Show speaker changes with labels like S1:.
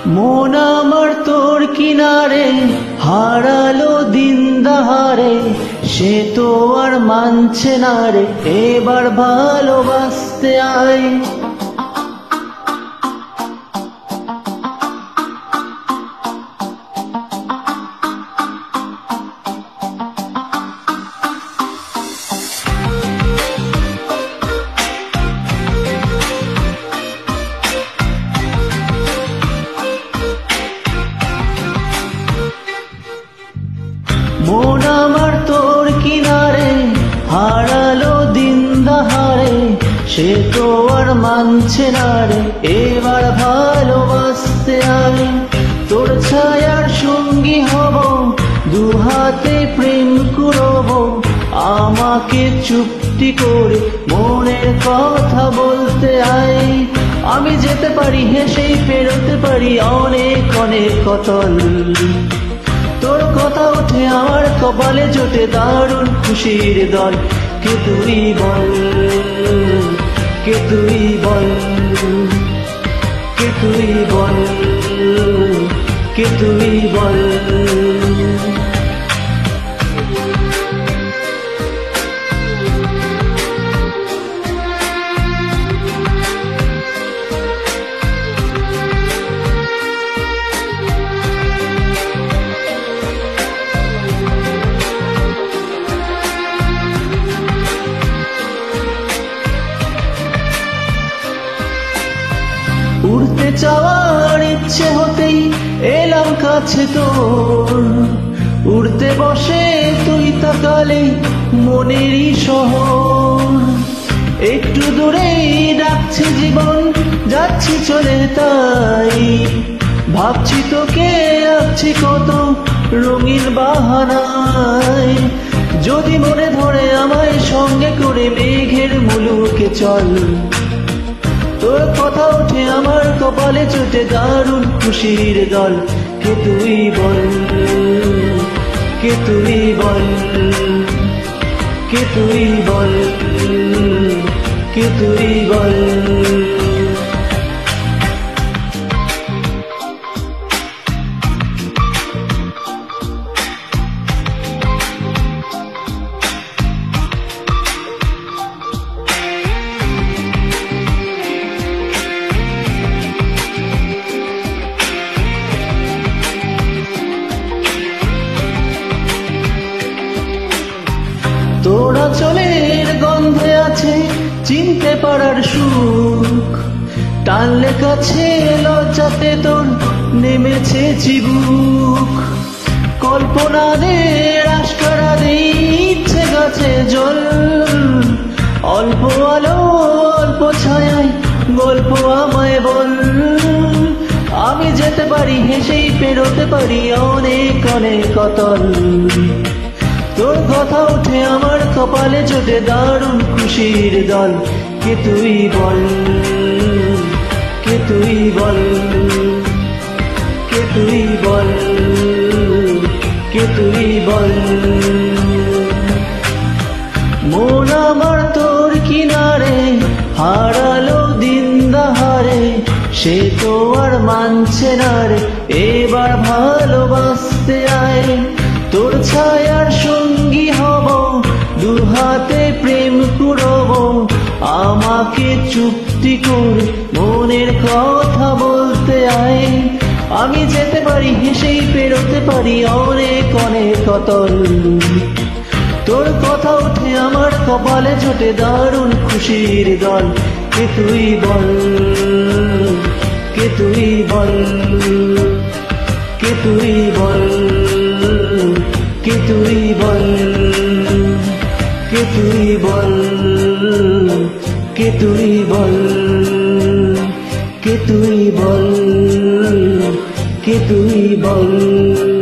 S1: মন আমার তোর কিনারে হারালো দিন দাহারে, সে তো আর মানছে না রে, এবার ভালোবাসতে আয়। মন আমার তোর কিনারে হারালো দিন দাহারে, সে তো আর মানছে না রে, এবার ভালোবাসতে আমি। তোর ছায়ার সঙ্গী হব, দু হাতে প্রেম করব, আমাকে চুপটি করে মনের কথা বলতে আয়। আমি যেতে পারি হেসেই ফেরোতে পারি অনেক অনেক কতল, তোর কথা উঠে আমার কপালে জোটে দারুণ খুশির দল। কে তুই বল, কে তুই বল, কে তুই বল, কে তুই বল। উড়তে চাওয়ার ইচ্ছে হতেই এলাম কাছে তোর, উড়তে বসে তুই তাকালে মনেরই শহর। একটু দূরেই ডাকছে জীবন, যাচ্ছি চলে তাই, ভাবছি তোকে আছি কত রঙিন বাহানায়। যদি মনে ধরে আমায় সঙ্গে করে মেঘের মুলুকে চল, তোর কথা উঠে আমার কপালে চোটে দারুণ খুশির দল। কে তুই বল, কে তুই বল, কে তুই বল, কে তুই বল। তোরা চলের গন্ধে আছে চিনতে পারার সুখ, টানলে কাছে লজ্জাতে তোর নেমেছে চিবুক। কল্পনা দে রাস্কারা দে ইচ্ছে গাছে জল, অল্প আলো অল্প ছায়ায় গল্প আমায় বল। আমি যেতে পারি হেসেই পেরোতে পারি অনেক অনেক কতল, তোর কথা উঠে আমার কপালে জোটে দারুণ খুশির দল। কে তুই বল, কে তুই বল, কে তুই বল, কে তুই বল। মন আমার তোর কিনারে হারালো দিন দাহারে, সে তো আর মানছে না রে, এবার ভালোবাসতে আয়। তোর ছায়ার সঙ্গী হব, দু হাতে প্রেম করব, আমাকে চুপটি করে মনের কথা বলতে আয়। আমি যেতে পারি হেসেই পেরোতে পারি অনেক অনেক কতল, তোর কথা উঠে আমার কপালে জোটে দারুণ খুশির দল। কে তুই বল, কে তুই বল, কে তুই বল, কে তুই বল, কে তুই বল, কে তুই বল, কে তুই বল, কে তুই বল।